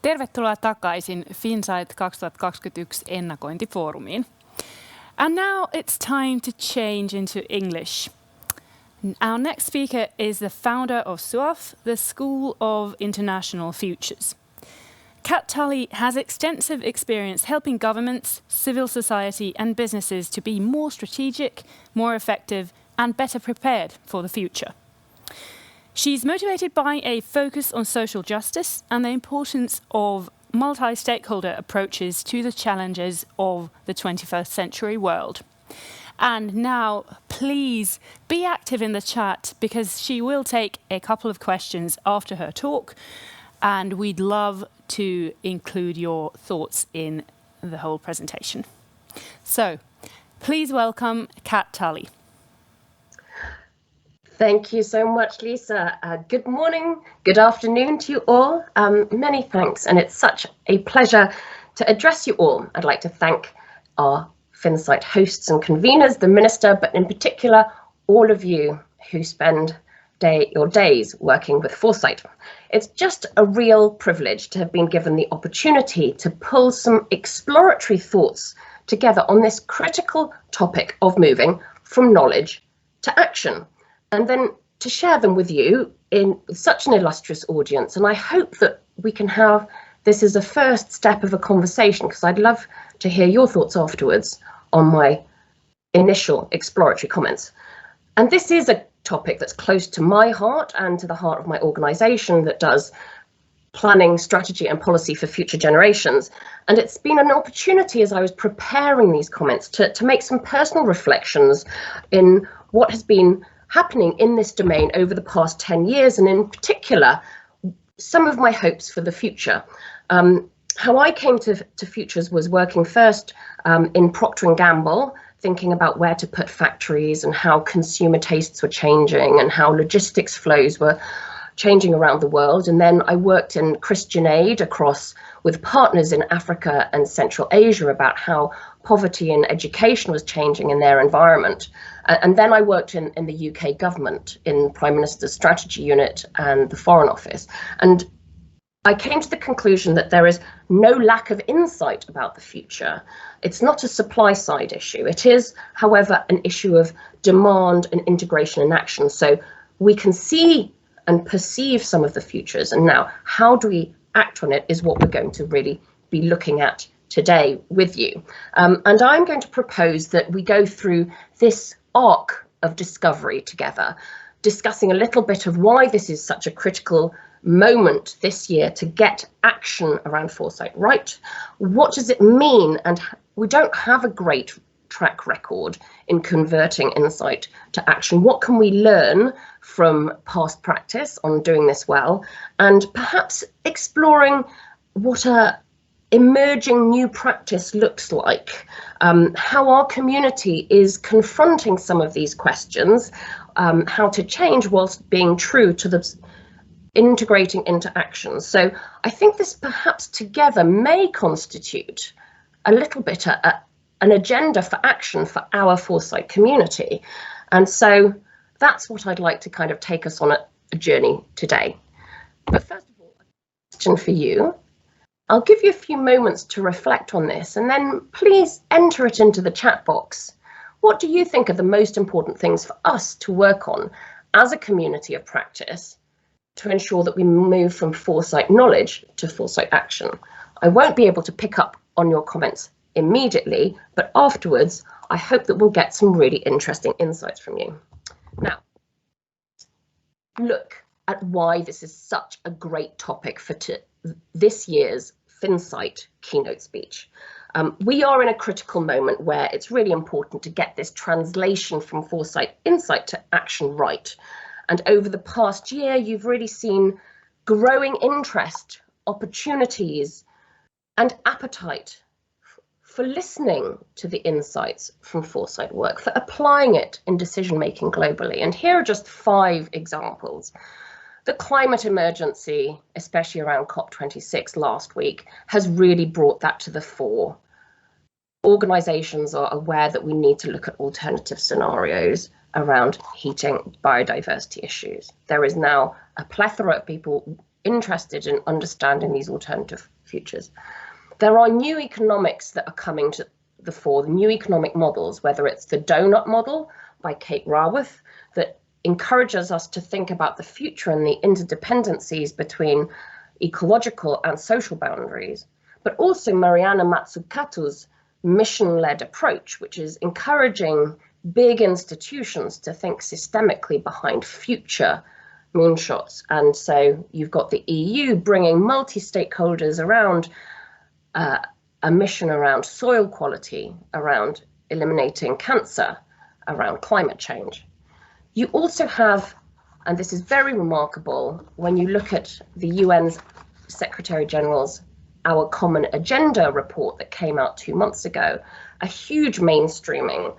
Tervetuloa takaisin FinSight 2021 ennakointifoorumiin. And now it's time to change into English. Our next speaker is the founder of SUAF, the School of International Futures. Kat Tully has extensive experience helping governments, civil society and businesses to be more strategic, more effective and better prepared for the future. She's motivated by a focus on social justice and the importance of multi-stakeholder approaches to the challenges of the 21st century world. And now, please be active in the chat because she will take a couple of questions after her talk, and we'd love to include your thoughts in the whole presentation. So, please welcome Kat Tully. Thank you so much, Lisa. Good morning, good afternoon to you all. Many thanks, and it's such a pleasure to address you all. I'd like to thank our FinSight hosts and conveners, the Minister, but in particular, all of you who spend your days working with Foresight. It's just a real privilege to have been given the opportunity to pull some exploratory thoughts together on this critical topic of moving from knowledge to action, and then to share them with you in such an illustrious audience. And I hope that we can have this as a first step of a conversation, because I'd love to hear your thoughts afterwards on my initial exploratory comments. And this is a topic that's close to my heart and to the heart of my organisation that does planning, strategy and policy for future generations. And it's been an opportunity as I was preparing these comments to make some personal reflections in what has been happening in this domain over the past 10 years, and in particular, some of my hopes for the future. How I came to Futures was working first in Procter & Gamble, thinking about where to put factories and how consumer tastes were changing and how logistics flows were changing around the world. And then I worked in Christian Aid with partners in Africa and Central Asia about how poverty and education was changing in their environment. And then I worked in the UK government in Prime Minister's Strategy Unit and the Foreign Office. And I came to the conclusion that there is no lack of insight about the future. It's not a supply side issue. It is, however, an issue of demand and integration and action. So we can see and perceive some of the futures. And now, how do we act on it is what we're going to really be looking at today with you. And I'm going to propose that we go through this arc of discovery together, discussing a little bit of why this is such a critical moment this year to get action around Foresight right. What does it mean? And we don't have a great track record in converting insight to action. What can we learn from past practice on doing this well? And perhaps exploring what a emerging new practice looks like, how our community is confronting some of these questions, how to change whilst being true to the integrating into action. So I think this perhaps together may constitute a little bit an agenda for action for our Foresight community. And so that's what I'd like to kind of take us on a journey today. But first of all, a question for you. I'll give you a few moments to reflect on this, and then please enter it into the chat box. What do you think are the most important things for us to work on as a community of practice to ensure that we move from Foresight knowledge to Foresight action? I won't be able to pick up on your comments immediately, but afterwards, I hope that we'll get some really interesting insights from you. Now, look at why this is such a great topic for this year's FinSight keynote speech. We are in a critical moment where it's really important to get this translation from Foresight insight to action right. And over the past year, you've really seen growing interest, opportunities, and appetite for listening to the insights from Foresight work, for applying it in decision-making globally. And here are just 5 examples. The climate emergency, especially around COP26 last week, has really brought that to the fore. Organisations are aware that we need to look at alternative scenarios around heating biodiversity issues. There is now a plethora of people interested in understanding these alternative futures. There are new economics that are coming to the fore, the new economic models, whether it's the donut model by Kate Raworth that encourages us to think about the future and the interdependencies between ecological and social boundaries, but also Mariana Mazzucato's mission-led approach, which is encouraging big institutions to think systemically behind future moonshots. And so you've got the EU bringing multi-stakeholders around a mission around soil quality, around eliminating cancer, around climate change. You also have, and this is very remarkable, when you look at the UN's Secretary General's Our Common Agenda report that came out 2 months ago, a huge mainstreaming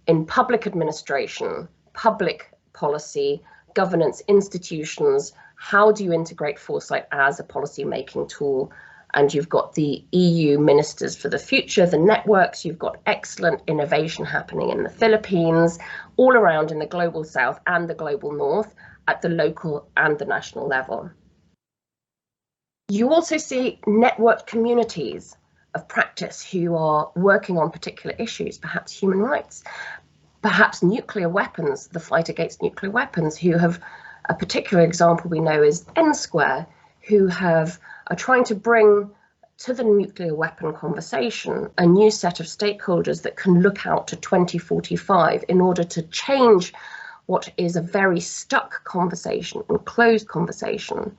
in public administration, public policy, governance institutions. How do you integrate foresight as a policy-making tool? And you've got the EU Ministers for the Future, the networks, you've got excellent innovation happening in the Philippines, all around in the global south and the global north, at the local and the national level. You also see networked communities of practice who are working on particular issues, perhaps human rights, perhaps nuclear weapons, the fight against nuclear weapons, who have, a particular example we know is N-Square, who are trying to bring to the nuclear weapon conversation a new set of stakeholders that can look out to 2045 in order to change what is a very stuck conversation and closed conversation,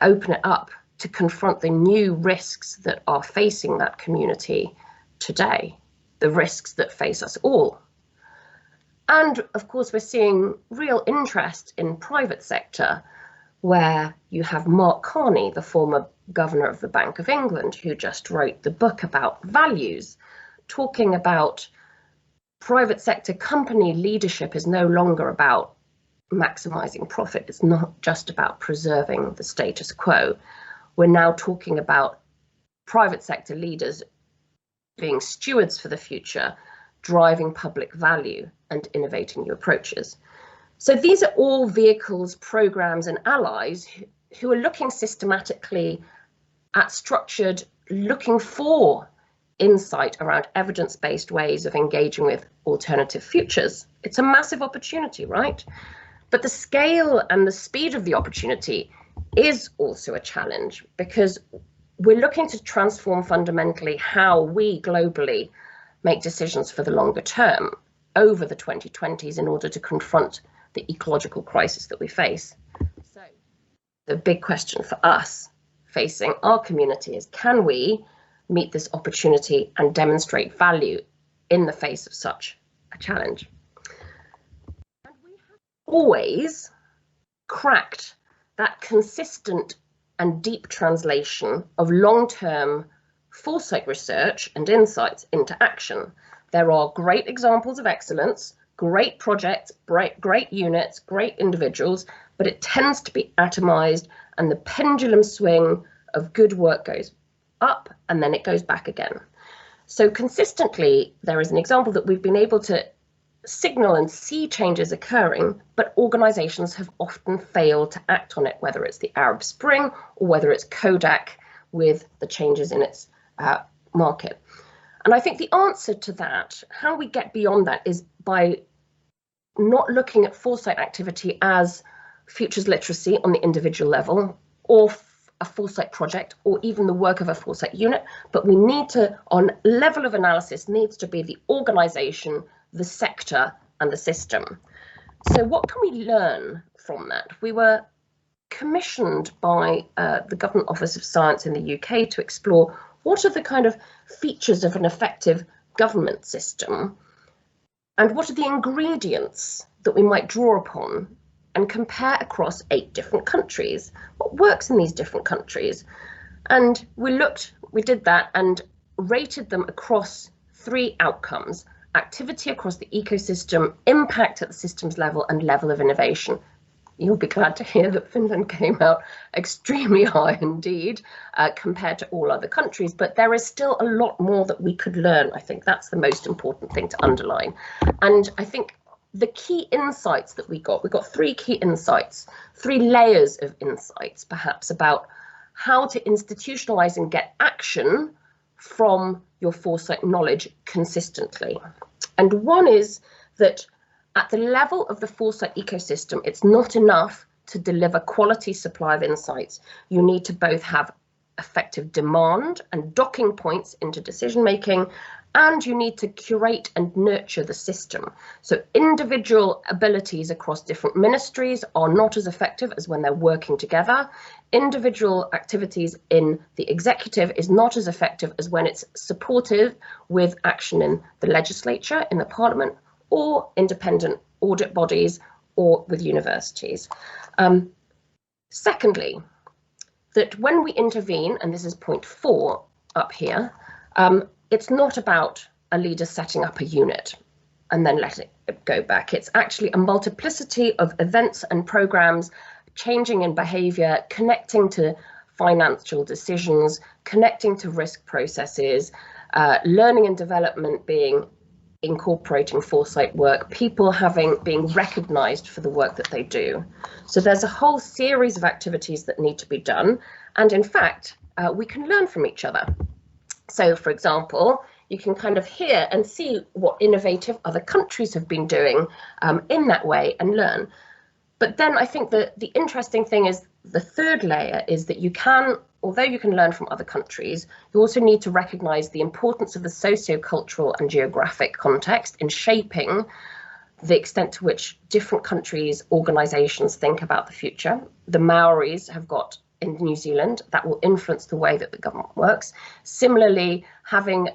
open it up to confront the new risks that are facing that community today, the risks that face us all. And of course, we're seeing real interest in private sector, where you have Mark Carney, the former governor of the Bank of England, who just wrote the book about values, talking about private sector company leadership is no longer about maximizing profit. It's not just about preserving the status quo. We're now talking about private sector leaders being stewards for the future, driving public value and innovating new approaches. So these are all vehicles, programs and allies who are looking systematically at structured, looking for insight around evidence-based ways of engaging with alternative futures. It's a massive opportunity, right? But the scale and the speed of the opportunity is also a challenge, because we're looking to transform fundamentally how we globally make decisions for the longer term over the 2020s in order to confront the ecological crisis that we face. So the big question for us facing our community is, can we meet this opportunity and demonstrate value in the face of such a challenge? And we have always cracked that consistent and deep translation of long-term foresight research and insights into action. There are great examples of excellence, great projects, great units, great individuals, but it tends to be atomized, and the pendulum swing of good work goes up and then it goes back again. So consistently, there is an example that we've been able to signal and see changes occurring, but organizations have often failed to act on it, whether it's the Arab Spring or whether it's Kodak with the changes in its market. And I think the answer to that, how we get beyond that, is by not looking at foresight activity as futures literacy on the individual level, or a foresight project, or even the work of a foresight unit, but we need to, on level of analysis, needs to be the organization, the sector, and the system. So what can we learn from that? We were commissioned by the Government Office of Science in the UK to explore what are the kind of features of an effective government system, and what are the ingredients that we might draw upon and compare across 8 different countries. What works in these different countries? And we did that and rated them across 3 outcomes: activity across the ecosystem, impact at the systems level, and level of innovation. You'll be glad to hear that Finland came out extremely high indeed compared to all other countries, but there is still a lot more that we could learn. I think that's the most important thing to underline. And I think the key insights that we got three key insights, three layers of insights perhaps about how to institutionalize and get action from your foresight knowledge consistently. And one is that at the level of the foresight ecosystem, it's not enough to deliver quality supply of insights. You need to both have effective demand and docking points into decision making, and you need to curate and nurture the system. So individual abilities across different ministries are not as effective as when they're working together. Individual activities in the executive is not as effective as when it's supported with action in the legislature, in the parliament, or independent audit bodies, or with universities. Secondly, that when we intervene, and this is point 4 up here, it's not about a leader setting up a unit and then letting it go back. It's actually a multiplicity of events and programs, changing in behavior, connecting to financial decisions, connecting to risk processes, learning and development being incorporating foresight work, people being recognized for the work that they do. So there's a whole series of activities that need to be done. And in fact, we can learn from each other. So, for example, you can kind of hear and see what innovative other countries have been doing in that way and learn. But then I think that the interesting thing is the third layer is that you can, although you can learn from other countries, you also need to recognize the importance of the socio-cultural and geographic context in shaping the extent to which different countries, organizations think about the future. The Maoris have got in New Zealand that will influence the way that the government works. Similarly, having,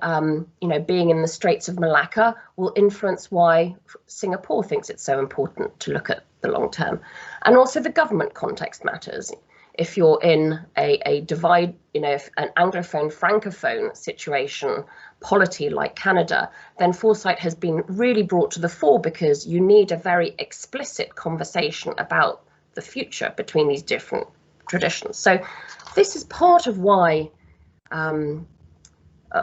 being in the Straits of Malacca will influence why Singapore thinks it's so important to look at the long term. And also the government context matters. If you're in a divide, if an Anglophone, Francophone situation, polity like Canada, then foresight has been really brought to the fore because you need a very explicit conversation about the future between these different traditions. So this is part of why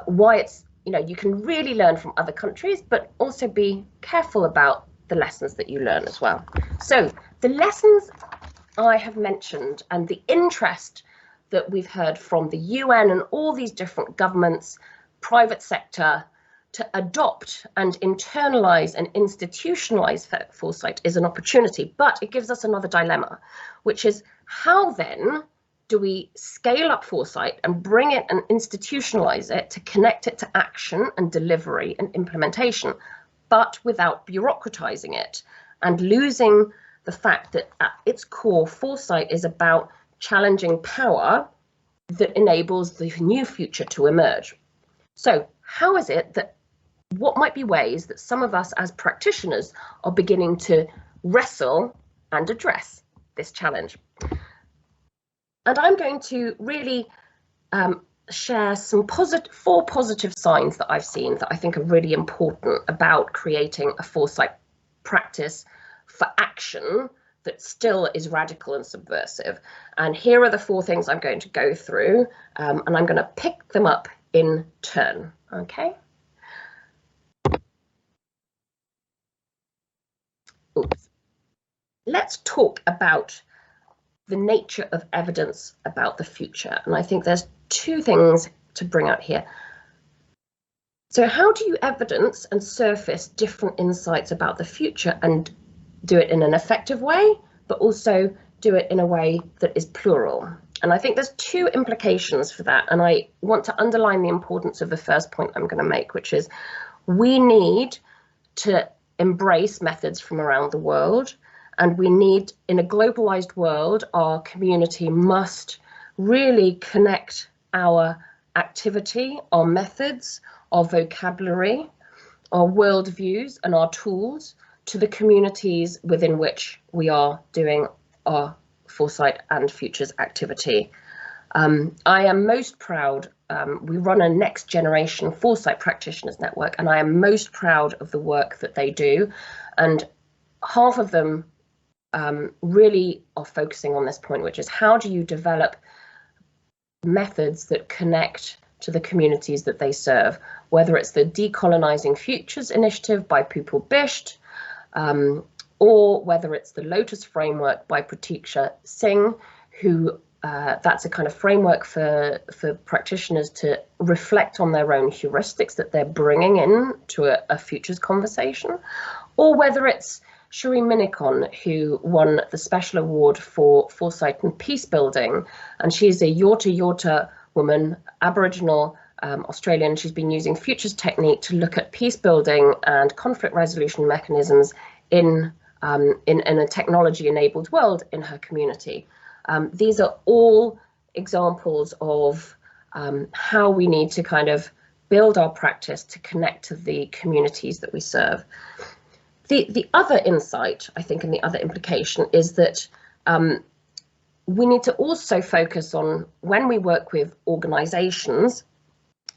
it's, you can really learn from other countries, but also be careful about the lessons that you learn as well. So the lessons I have mentioned and the interest that we've heard from the UN and all these different governments, private sector, to adopt and internalize and institutionalize foresight is an opportunity, but it gives us another dilemma, which is how then do we scale up foresight and bring it and institutionalize it to connect it to action and delivery and implementation, but without bureaucratizing it and losing the fact that at its core, foresight is about challenging power that enables the new future to emerge. So how is it that what might be ways that some of us as practitioners are beginning to wrestle and address this challenge? And I'm going to really share some four positive signs that I've seen that I think are really important about creating a foresight practice for action that still is radical and subversive. And here are the 4 things I'm going to go through, and I'm going to pick them up in turn, okay? Oops. Let's talk about the nature of evidence about the future. And I think there's 2 things to bring out here. So how do you evidence and surface different insights about the future and do it in an effective way, but also do it in a way that is plural? And I think there's 2 implications for that. And I want to underline the importance of the first point I'm going to make, which is we need to embrace methods from around the world. And we need, in a globalized world, our community must really connect our activity, our methods, our vocabulary, our worldviews and our tools to the communities within which we are doing our foresight and futures activity. I am most proud, we run a next generation foresight practitioners network, and I am most proud of the work that they do. And half of them really are focusing on this point, which is how do you develop methods that connect to the communities that they serve, whether it's the Decolonizing Futures initiative by Pupil Bisht, or whether it's the Lotus framework by Pratiksha Singh, who that's a kind of framework for practitioners to reflect on their own heuristics that they're bringing in to a futures conversation, or whether it's Shri Minikon, who won the special award for foresight and peace building, and she's a Yorta Yorta woman, Aboriginal Australian. She's been using futures technique to look at peace building and conflict resolution mechanisms in a technology-enabled world in her community. These are all examples of how we need to kind of build our practice to connect to the communities that we serve. The other insight, I think, and the other implication is that we need to also focus on, when we work with organisations,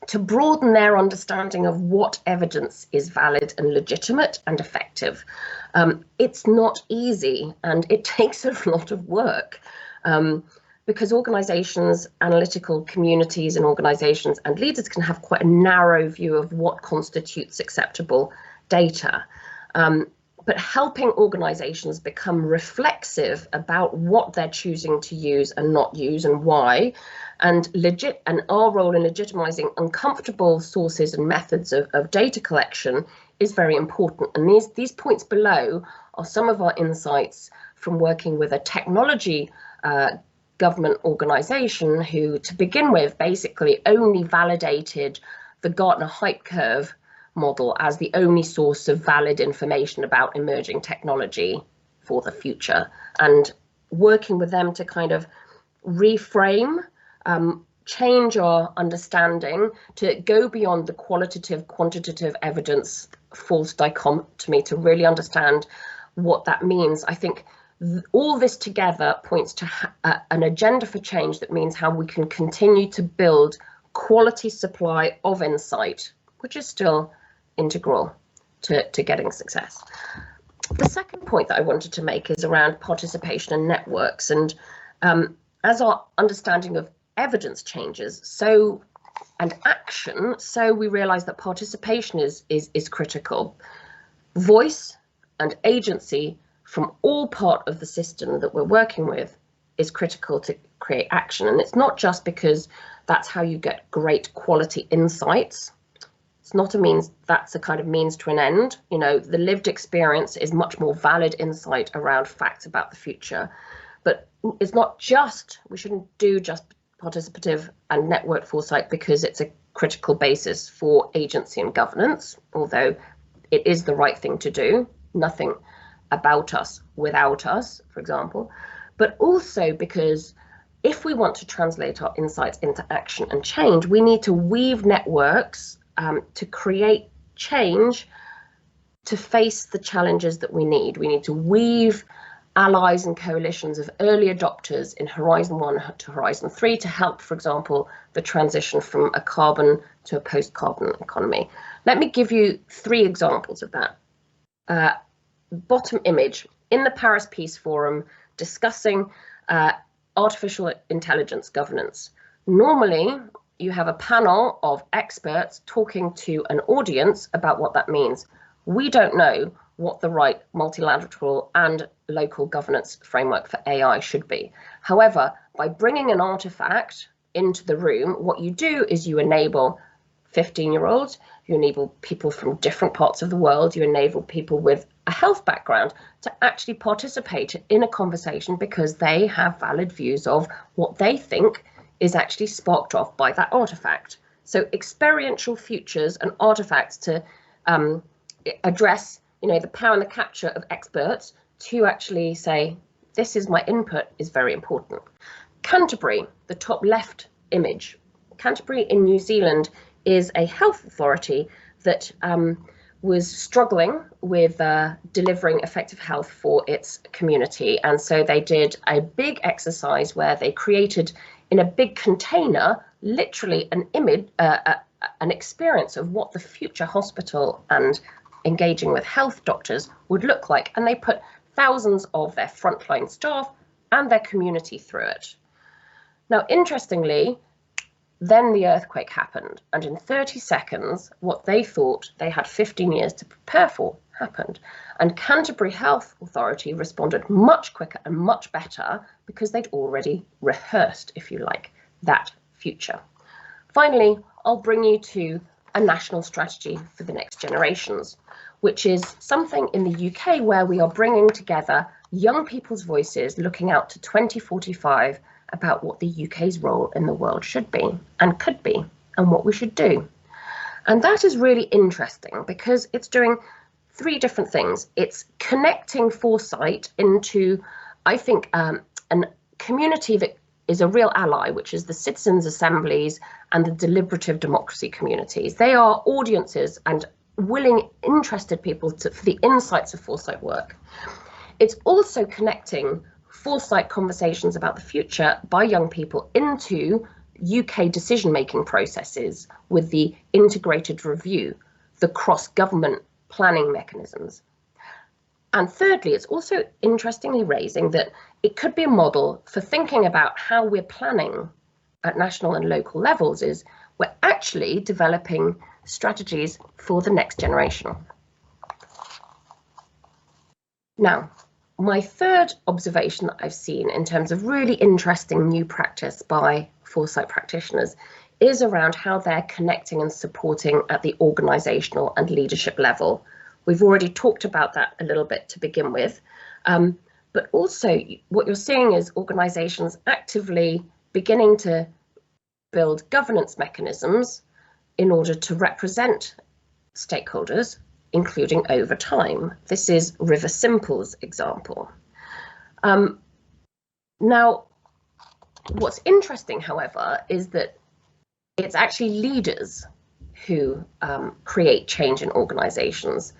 to broaden their understanding of what evidence is valid and legitimate and effective. It's not easy, and it takes a lot of work. Because organisations, analytical communities and organisations and leaders can have quite a narrow view of what constitutes acceptable data. But helping organisations become reflexive about what they're choosing to use and not use and why, and our role in legitimising uncomfortable sources and methods of data collection is very important. And these points below are some of our insights from working with a technology government organisation who, to begin with, basically only validated the Gartner Hype Curve model as the only source of valid information about emerging technology for the future, and working with them to kind of reframe, change our understanding to go beyond the qualitative, quantitative evidence false dichotomy to really understand what that means. I think all this together points to an agenda for change that means how we can continue to build quality supply of insight, which is still integral to getting success. The second point that I wanted to make is around participation and networks. And as our understanding of evidence changes, and action, so we realise that participation is critical. Voice and agency from all part of the system that we're working with is critical to create action. And it's not just because that's how you get great quality insights. It's not that's a kind of means to an end. You know, the lived experience is much more valid insight around facts about the future. But it's not just, we shouldn't do just participative and network foresight because it's a critical basis for agency and governance, although it is the right thing to do. Nothing about us without us, for example, but also because if we want to translate our insights into action and change, we need to weave networks to create change, to face the challenges that we need. We need to weave allies and coalitions of early adopters in Horizon 1 to Horizon 3 to help, for example, the transition from a carbon to a post-carbon economy. Let me give you 3 examples of that. Bottom image, in the Paris Peace Forum discussing artificial intelligence governance. Normally, you have a panel of experts talking to an audience about what that means. We don't know what the right multilateral and local governance framework for AI should be. However, by bringing an artifact into the room, what you do is you enable 15-year-olds, you enable people from different parts of the world, you enable people with a health background to actually participate in a conversation because they have valid views of what they think is actually sparked off by that artifact. So experiential futures and artifacts to address, the power and the capture of experts to actually say, this is my input, is very important. Canterbury, the top left image. Canterbury in New Zealand is a health authority that was struggling with delivering effective health for its community. And so they did a big exercise where they created in a big container, literally an image, an experience of what the future hospital and engaging with health doctors would look like. And they put thousands of their frontline staff and their community through it. Now, interestingly, then the earthquake happened, and in 30 seconds, what they thought they had 15 years to prepare for happened. And Canterbury Health Authority responded much quicker and much better because they'd already rehearsed, if you like, that future. Finally, I'll bring you to a national strategy for the next generations, which is something in the UK where we are bringing together young people's voices looking out to 2045 about what the UK's role in the world should be and could be and what we should do. And that is really interesting because it's doing three different things. It's connecting Foresight into, I think, a community that is a real ally, which is the citizens' assemblies and the deliberative democracy communities. They are audiences and willing, interested people for the insights of Foresight work. It's also connecting Foresight conversations about the future by young people into UK decision-making processes with the integrated review, the cross-government planning mechanisms. And thirdly, it's also interestingly raising that it could be a model for thinking about how we're planning at national and local levels is we're actually developing strategies for the next generation. Now, my third observation that I've seen in terms of really interesting new practice by Foresight practitioners is around how they're connecting and supporting at the organisational and leadership level. We've already talked about that a little bit to begin with, but also what you're seeing is organisations actively beginning to build governance mechanisms in order to represent stakeholders, including over time. This is River Simple's example. Now, what's interesting, however, is that it's actually leaders who create change in organisations.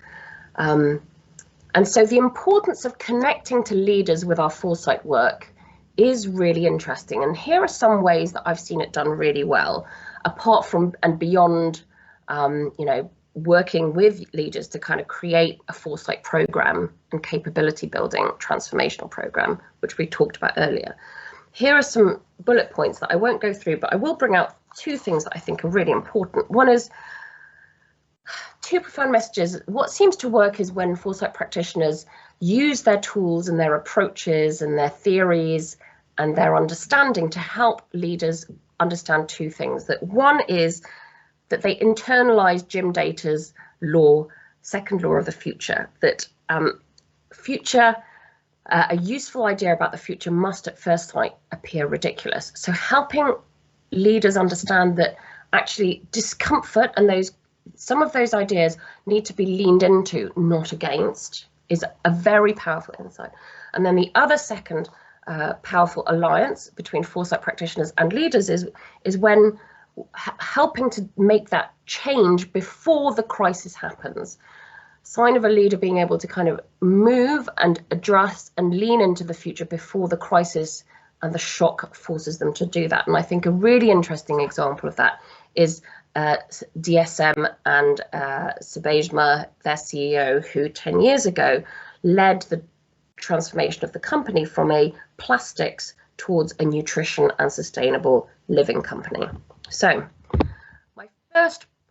And so the importance of connecting to leaders with our Foresight work is really interesting. And here are some ways that I've seen it done really well, apart from and beyond, working with leaders to kind of create a Foresight program and capability building transformational program, which we talked about earlier. Here are some bullet points that I won't go through, but I will bring out two things that I think are really important. One is two profound messages. What seems to work is when Foresight practitioners use their tools and their approaches and their theories and their understanding to help leaders understand two things. That one is that they internalize Jim Data's law, second law of the future, that a useful idea about the future must at first sight appear ridiculous. So helping leaders understand that actually discomfort and some of those ideas need to be leaned into, not against, is a very powerful insight. And then the other second powerful alliance between Foresight practitioners and leaders is when helping to make that change before the crisis happens. Sign of a leader being able to kind of move and address and lean into the future before the crisis and the shock forces them to do that. And I think a really interesting example of that is DSM and Sebejma, their CEO, who 10 years ago led the transformation of the company from a plastics towards a nutrition and sustainable living company. So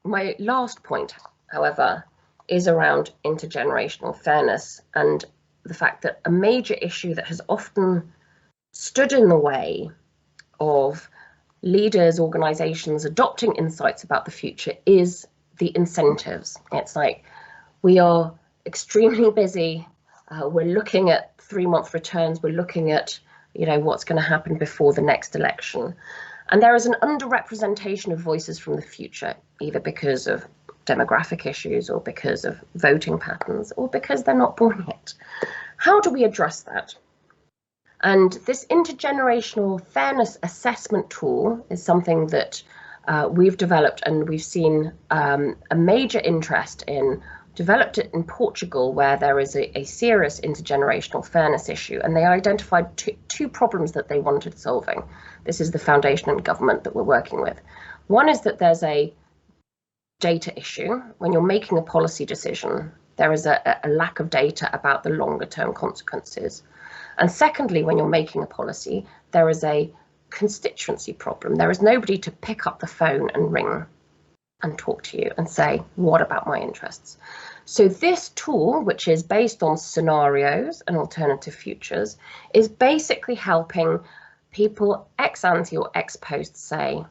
my last point, however, is around intergenerational fairness and the fact that a major issue that has often stood in the way of leaders, organizations adopting insights about the future is the incentives. It's like we are extremely busy. We're looking at 3-month returns. We're looking at, what's going to happen before the next election. And there is an underrepresentation of voices from the future, either because of demographic issues or because of voting patterns or because they're not born yet. How do we address that? And this intergenerational fairness assessment tool is something that we've developed, and we've seen a major interest in. Developed it in Portugal, where there is a serious intergenerational fairness issue, and they identified two problems that they wanted solving. This is the foundation and government that we're working with. One is that there's a data issue. When you're making a policy decision, there is a lack of data about the longer term consequences. And secondly, when you're making a policy, there is a constituency problem. There is nobody to pick up the phone and ring and talk to you and say, what about my interests? So this tool, which is based on scenarios and alternative futures, is basically helping people ex ante or ex post say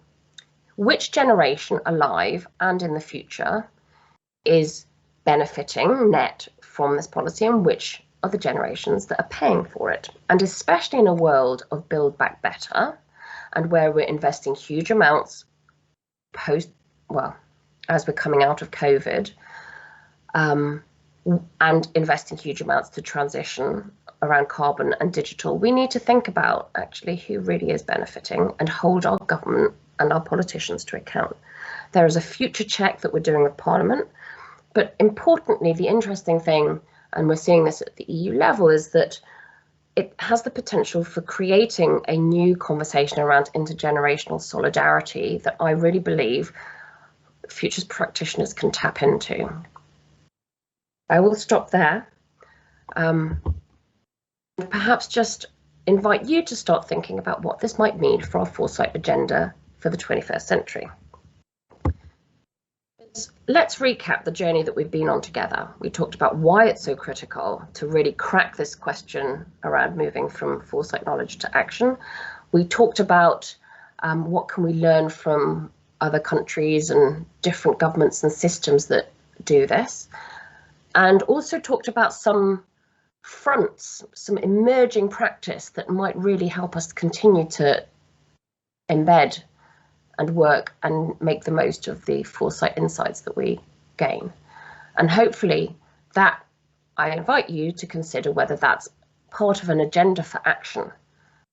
which generation alive and in the future is benefiting net from this policy and which are the generations that are paying for it. And especially in a world of Build Back Better and where we're investing huge amounts as we're coming out of COVID, and investing huge amounts to transition around carbon and digital, we need to think about actually who really is benefiting and hold our government and our politicians to account. There is a future check that we're doing with Parliament, but importantly, the interesting thing, and we're seeing this at the EU level, is that it has the potential for creating a new conversation around intergenerational solidarity that I really believe futures practitioners can tap into. I will stop there. Perhaps just invite you to start thinking about what this might mean for our foresight agenda for the 21st century. Let's recap the journey that we've been on together. We talked about why it's so critical to really crack this question around moving from foresight knowledge to action. We talked about what can we learn from other countries and different governments and systems that do this, and also talked about some fronts, some emerging practice that might really help us continue to embed and work and make the most of the foresight insights that we gain. And hopefully that, I invite you to consider whether that's part of an agenda for action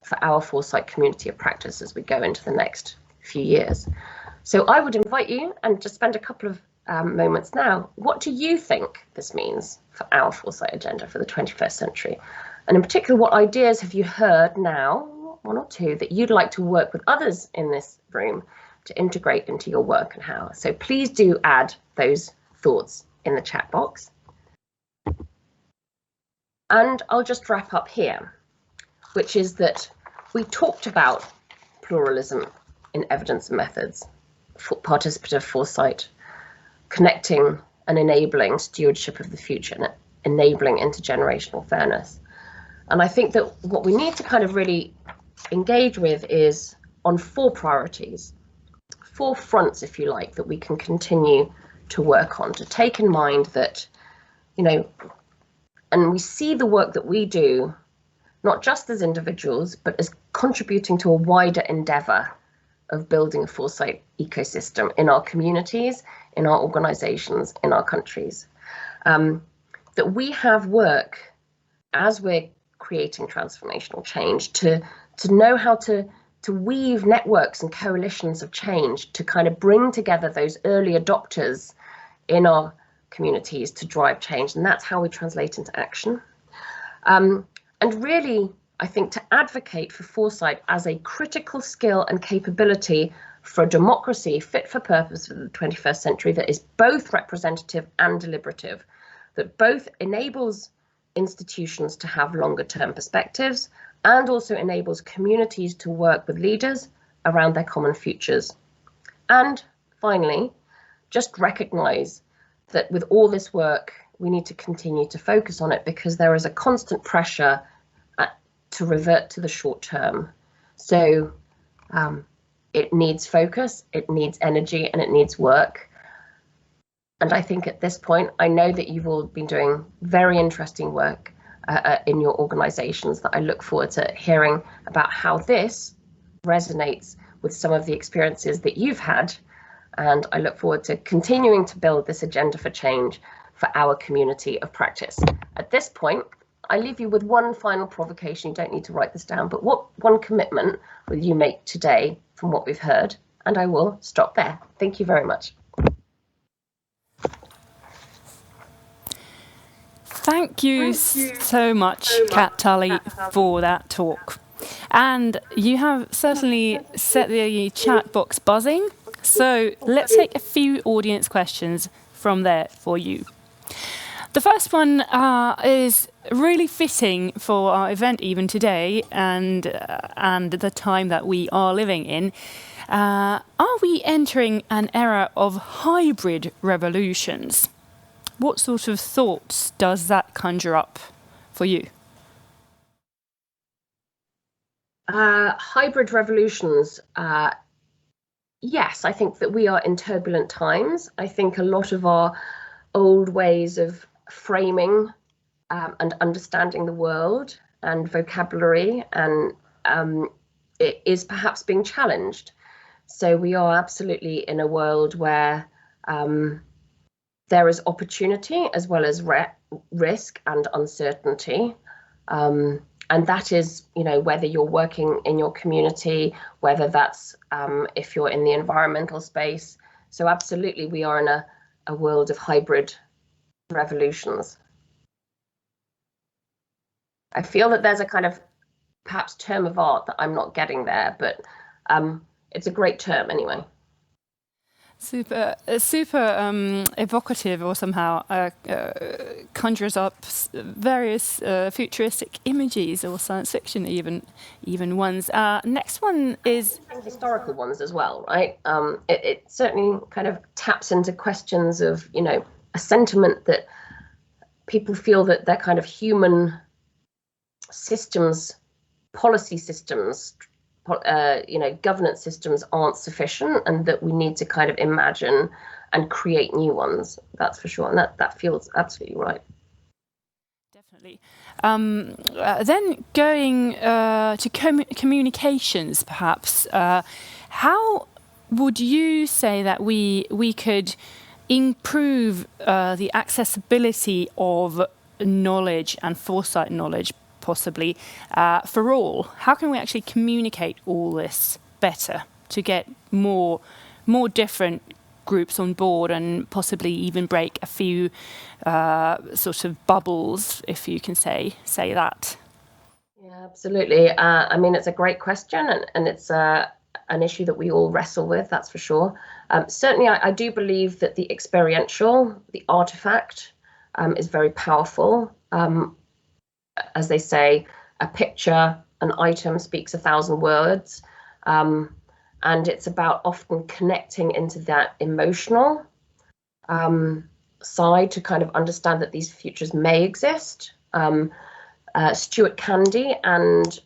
for our foresight community of practice as we go into the next few years. So I would invite you and just spend a couple of moments now. What do you think this means for our foresight agenda for the 21st century? And in particular, what ideas have you heard now, one or two, that you'd like to work with others in this room to integrate into your work and how? So please do add those thoughts in the chat box. And I'll just wrap up here, which is that we talked about pluralism in evidence and methods, participative foresight, connecting and enabling stewardship of the future, and enabling intergenerational fairness. And I think that what we need to kind of really engage with is on 4 priorities, 4 fronts, if you like, that we can continue to work on, to take in mind that, and we see the work that we do, not just as individuals, but as contributing to a wider endeavour of building a foresight ecosystem in our communities, in our organisations, in our countries. That we have work as we're creating transformational change to know how to weave networks and coalitions of change to kind of bring together those early adopters in our communities to drive change. And that's how we translate into action. And really, I think to advocate for foresight as a critical skill and capability for a democracy fit for purpose for the 21st century that is both representative and deliberative, that both enables institutions to have longer term perspectives and also enables communities to work with leaders around their common futures. And finally, just recognise that with all this work, we need to continue to focus on it because there is a constant pressure to revert to the short term. So it needs focus, it needs energy, and it needs work. And I think at this point, I know that you've all been doing very interesting work in your organisations that I look forward to hearing about how this resonates with some of the experiences that you've had. And I look forward to continuing to build this agenda for change for our community of practice. At this point, I leave you with one final provocation. You don't need to write this down, but what one commitment will you make today from what we've heard? And I will stop there. Thank you very much. Thank you so much, Kat Tully, for that talk. And you have certainly set the chat box buzzing. So let's take a few audience questions from there for you. The first one is, really fitting for our event even today and the time that we are living in. Are we entering an era of hybrid revolutions? What sort of thoughts does that conjure up for you? Hybrid revolutions, yes, I think that we are in turbulent times. I think a lot of our old ways of framing and understanding the world and vocabulary and it is perhaps being challenged. So we are absolutely in a world where there is opportunity as well as risk and uncertainty. And that is, whether you're working in your community, whether that's if you're in the environmental space. So absolutely, we are in a world of hybrid revolutions. I feel that there's a kind of perhaps term of art that I'm not getting there, but it's a great term anyway. Super evocative, or somehow conjures up various futuristic images or science fiction even ones. Next one is historical ones as well, right? It certainly kind of taps into questions of a sentiment that people feel that their kind of human systems, policy systems, governance systems aren't sufficient, and that we need to kind of imagine and create new ones. That's for sure, and that feels absolutely right. Definitely. Then going to communications, perhaps. How would you say that we could improve the accessibility of knowledge and foresight knowledge, possibly for all? How can we actually communicate all this better to get more different groups on board and possibly even break a few sort of bubbles, if you can say that? Yeah, absolutely. I mean, it's a great question, and it's an issue that we all wrestle with, that's for sure. Certainly, I do believe that the experiential, the artifact, is very powerful. As they say, a picture, an item speaks 1,000 words. And it's about often connecting into that emotional side to kind of understand that these futures may exist. Stuart Candy and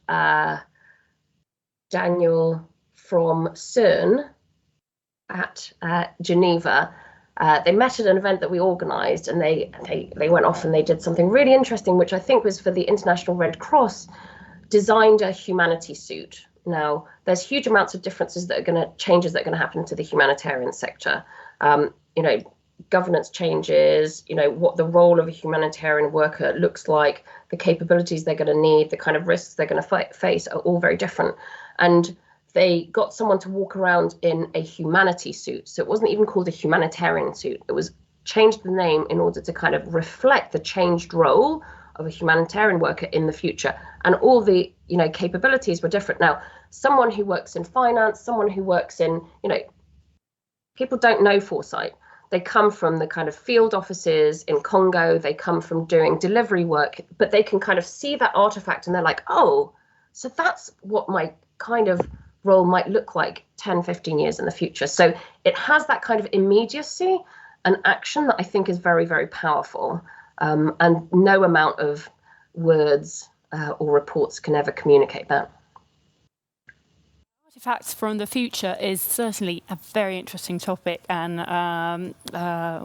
Daniel from CERN at Geneva, they met at an event that we organised, and they went off and they did something really interesting, which I think was for the International Red Cross, designed a humanity suit. Now, there's huge amounts of changes that are going to happen to the humanitarian sector. Governance changes, what the role of a humanitarian worker looks like, the capabilities they're going to need, the kind of risks they're going to face are all very different. And they got someone to walk around in a humanity suit. So it wasn't even called a humanitarian suit. It was changed the name in order to kind of reflect the changed role of a humanitarian worker in the future. And all the, capabilities were different. Now, someone who works in finance, someone who works in, people don't know foresight. They come from the kind of field offices in Congo. They come from doing delivery work, but they can kind of see that artifact and they're like, oh, so that's what my kind of role might look like 10, 15 years in the future. So it has that kind of immediacy and action that I think is very, very powerful. And no amount of words or reports can ever communicate that. Artifacts from the future is certainly a very interesting topic, and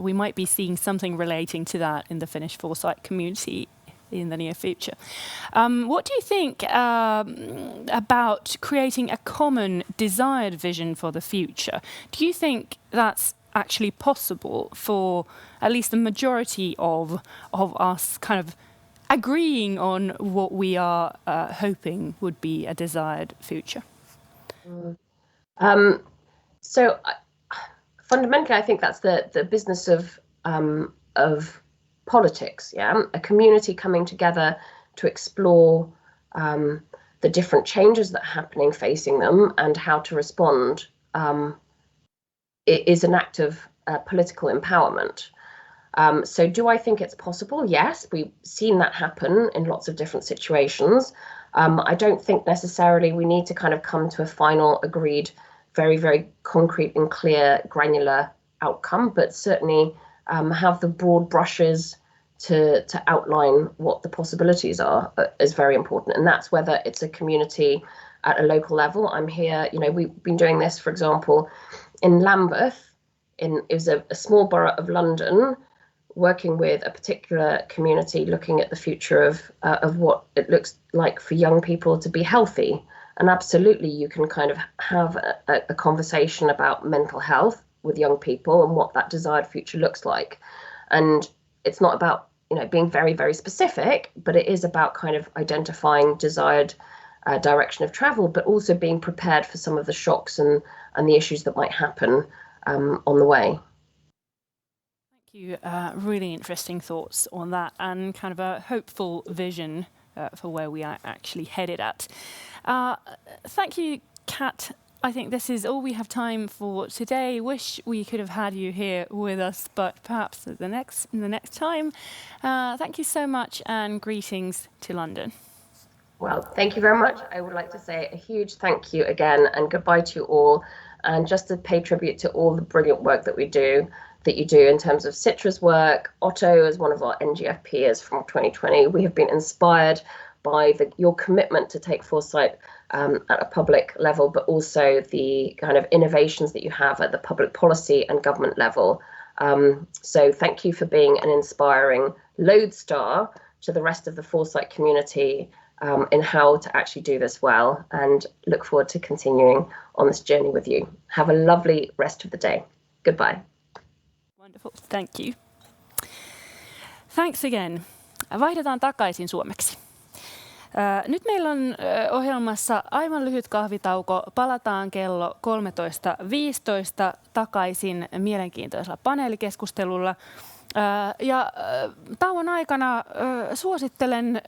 we might be seeing something relating to that in the Finnish foresight community in the near future. What do you think about creating a common desired vision for the future? Do you think that's actually possible for at least the majority of us kind of agreeing on what we are hoping would be a desired future? So fundamentally, I think that's the business of politics. Yeah, a community coming together to explore the different changes that are happening, facing them, and how to respond. It is an act of political empowerment. So do I think it's possible? Yes, we've seen that happen in lots of different situations. I don't think necessarily we need to kind of come to a final agreed, very, very concrete and clear, granular outcome, but certainly have the broad brushes to outline what the possibilities are is very important. And that's whether it's a community at a local level. I'm here, we've been doing this, for example, in Lambeth, it was a small borough of London, working with a particular community, looking at the future of what it looks like for young people to be healthy. And absolutely, you can kind of have a conversation about mental health with young people and what that desired future looks like. And it's not about, being very, very specific, but it is about kind of identifying desired direction of travel, but also being prepared for some of the shocks and the issues that might happen on the way. You really interesting thoughts on that and kind of a hopeful vision for where we are actually headed at. Thank you, Kat. I think this is all we have time for today. Wish we could have had you here with us, but perhaps the next time. Thank you so much and greetings to London. Well, thank you very much. I would like to say a huge thank you again and goodbye to you all. And just to pay tribute to all the brilliant work that you do in terms of Citra's work. Otto is one of our NGF peers from 2020. We have been inspired by your commitment to take Foresight at a public level, but also the kind of innovations that you have at the public policy and government level. So thank you for being an inspiring lodestar to the rest of the Foresight community in how to actually do this well, and look forward to continuing on this journey with you. Have a lovely rest of the day. Goodbye. Wonderful. Thank you. Thanks again. Vaihdetaan takaisin suomeksi. Nyt meillä on ohjelmassa aivan lyhyt kahvitauko. Palataan kello 13.15 takaisin mielenkiintoisella paneelikeskustelulla. Ja tauon aikana suosittelen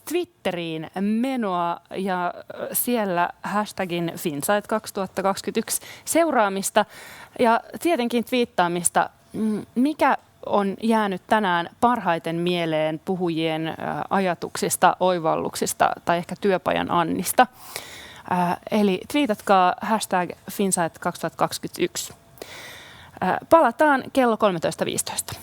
Twitteriin menoa ja siellä hashtagin Finsight 2021 seuraamista ja tietenkin twiittaamista, mikä on jäänyt tänään parhaiten mieleen puhujien ajatuksista, oivalluksista tai ehkä työpajan Annista. Eli twiitatkaa hashtag Finsight 2021. Palataan kello 13.15.